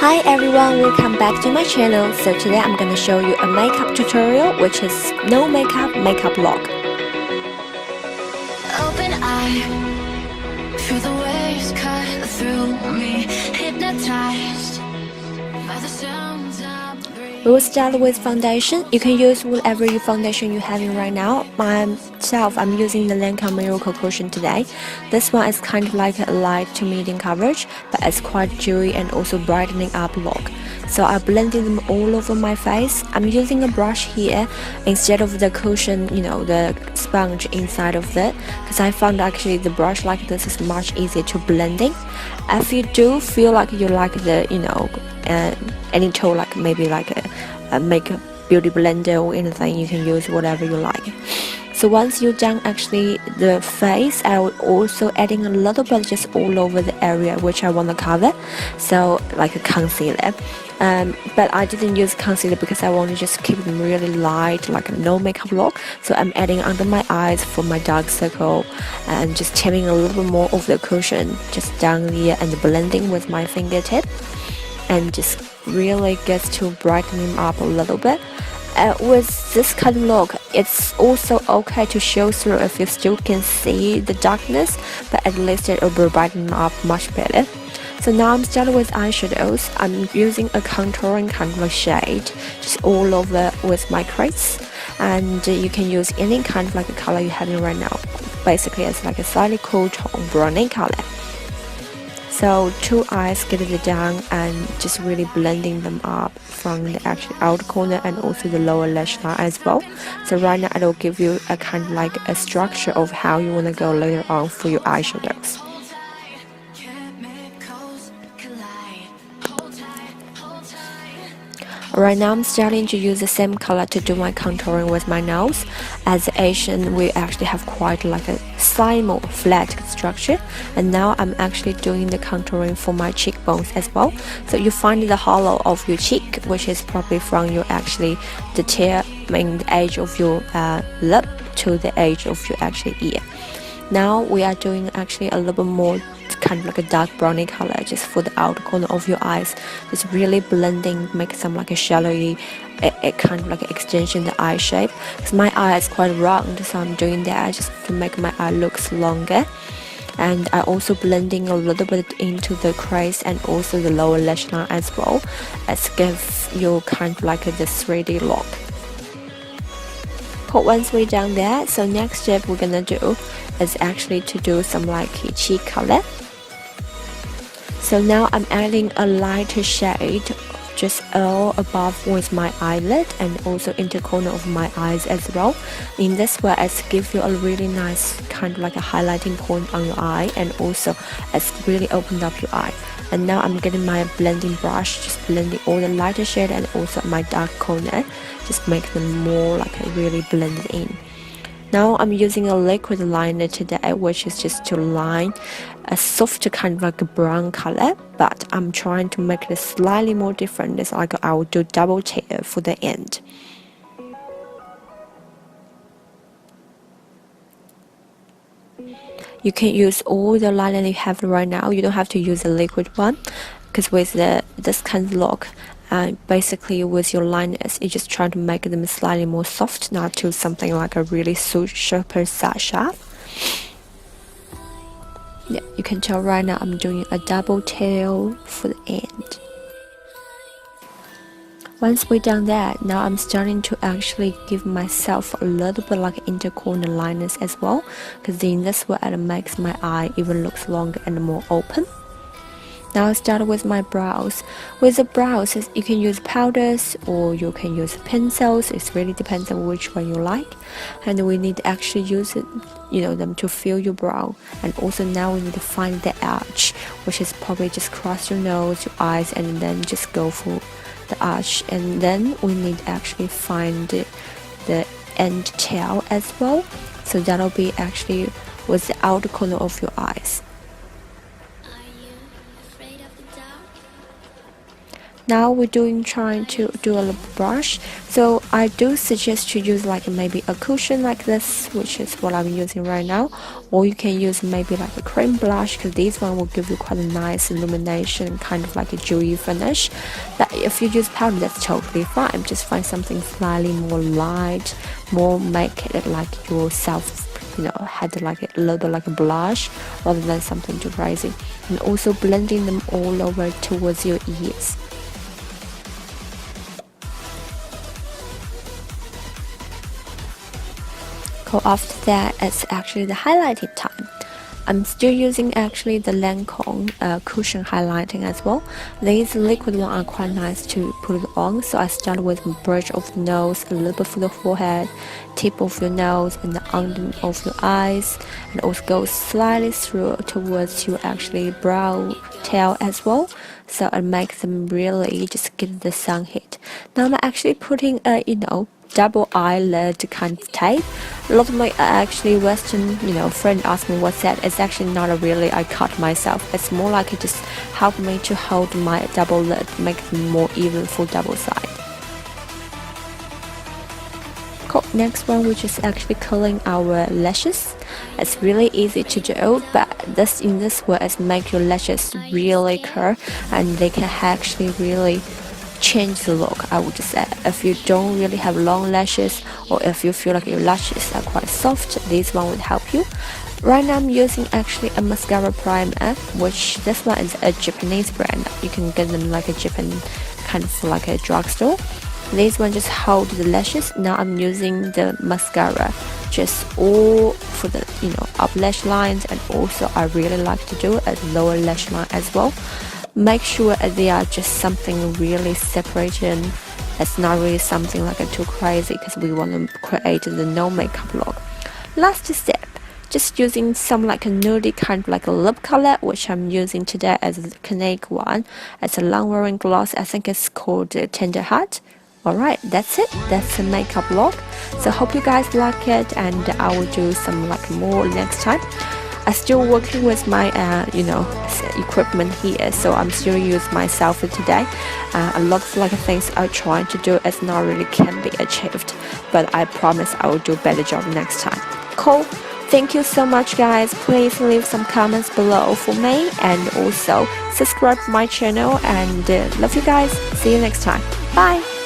Hi everyone, welcome back to my channel. So today I'm gonna show you a makeup tutorial, which is no makeup look. Open eye, feel the waves cut through me, hypnotized by the sounds I'm breathing. We will start with foundation. You can use whatever your foundation you're having right now. Myself, I'm using the Lancome MAJOLICA Cushion today. This one is kind of like a light to medium coverage, but it's quite dewy and also brightening up look. So I blended them all over my face. I'm using a brush here instead of the cushion, the sponge inside of it, because I found actually the brush like this is much easier to blending. If you do feel like you like the, any tool, like maybe like a makeup beauty blender or anything, you can use whatever you like. So once you're done actually the face, I will also adding a little bit just all over the area which I want to cover, so like a concealer. But I didn't use concealer because I want to just keep them really light, like a no makeup look. So I'm adding under my eyes for my dark circle and just tapping a little bit more of the cushion just down here and blending with my fingertip, and just really gets to brighten them up a little bit. With this kind of look, it's also okay to show through if you still can see the darkness, but at least it will brighten them up much better. So now I'm starting with eyeshadows. I'm using a contouring kind of a shade just all over with my crease, and you can use any kind of like a color you're having right now. Basically it's like a slightly cool tone brownie color. So two eyes, get it down and just really blending them up from the actual outer corner and also the lower lash line as well. So right now it'll give you a kind of like a structure of how you want to go later on for your eyeshadows. Right now I'm starting to use the same color to do my contouring with my nose. As Asian, we actually have quite like a slightly more flat structure, and now I'm actually doing the contouring for my cheekbones as well. So you find the hollow of your cheek, which is probably from your actually the tear, the edge of your lip to the edge of your actually ear. Now we are doing actually a little bit more kind of like a dark brownie color just for the outer corner of your eyes, just really blending, make some like a shallowy kind of like an extension the eye shape, because my eye is quite round, so I'm doing that just to make my eye looks longer. And I also blending a little bit into the crease and also the lower lash line as well, as give you kind of like the 3D look. Once we're done that, so next step we're gonna do is actually to do some like cheek color. So now I'm adding a lighter shade just all above with my eyelid and also into corner of my eyes as well. In this way, it's give you a really nice kind of like a highlighting point on your eye, and also it's really opened up your eye. And now I'm getting my blending brush, just blending all the lighter shade and also my dark corner, just make them more like really blended in. Now I'm using a liquid liner today, which is just to line a soft kind of like a brown color, but I'm trying to make it slightly more different. It's like I will do double tear for the end. You can use all the liner you have right now. You don't have to use a liquid one, because with this kind of look, basically with your liners, you just try to make them slightly more soft, not to something like a really super sharp. Yeah, you can tell right now I'm doing a double tail for the end. Once we're done that, now I'm starting to actually give myself a little bit like inter corner liners as well, because in this way it makes my eye even looks longer and more open. Now I start with my brows. With the brows, you can use powders or you can use pencils. It really depends on which one you like. And we need to actually use it, them to fill your brow. And also now we need to find the arch, which is probably just cross your nose, your eyes, and then just go for the arch. And then we need to actually find the end tail as well. So that'll be actually with the outer corner of your eyes. Now we're trying to do a lip brush, so I do suggest to use like maybe a cushion like this, which is what I'm using right now, or you can use maybe like a cream blush, because this one will give you quite a nice illumination, kind of like a dewy finish. But if you use powder, that's totally fine. Just find something slightly more light, more make it like yourself, had like a little bit like a blush rather than something too crazy. And also blending them all over towards your ears. After that, it's actually the highlighting time. I'm still using actually the Lancome Cushion highlighting as well. These liquid ones are quite nice to put it on, so I start with the bridge of the nose, a little bit for the forehead, tip of your nose, and the under of your eyes, and also go slightly through towards your actually brow tail as well. So I make them really just get the sun hit. Now I'm actually putting a double eyelid kind of tape. A lot of my actually Western friend asked me what's that. It's actually not a really I cut myself. It's more like it just helped me to hold my double lid, make them more even for double side. Cool. Next one, we're just actually curling our lashes. It's really easy to do, but in this way is make your lashes really curl, and they can actually really change the look. I would just say, if you don't really have long lashes, or if you feel like your lashes are quite soft, this one would help you. Right now I'm using actually a mascara primer, which this one is a Japanese brand. You can get them like a Japan kind of like a drugstore. This one just hold the lashes. Now I'm using the mascara just all for the up lash lines, and also I really like to do a lower lash line as well. Make sure they are just something really separated. It's not really something like too crazy, because we want to create the no makeup look. Last step, just using some like a nudie kind of like a lip color, which I'm using today as the Clinique one. It's a long wearing gloss. I think it's called Tender Heart. Alright, that's it. That's the makeup look. So hope you guys like it, and I will do some like more next time. I'm still working with my equipment here, so I'm still using myself today. A lot of like things I'm trying to do is not really can be achieved, but I promise I will do a better job next time. Cool. Thank you so much, guys. Please leave some comments below for me, and also subscribe to my channel, and love you guys. See you next time. Bye.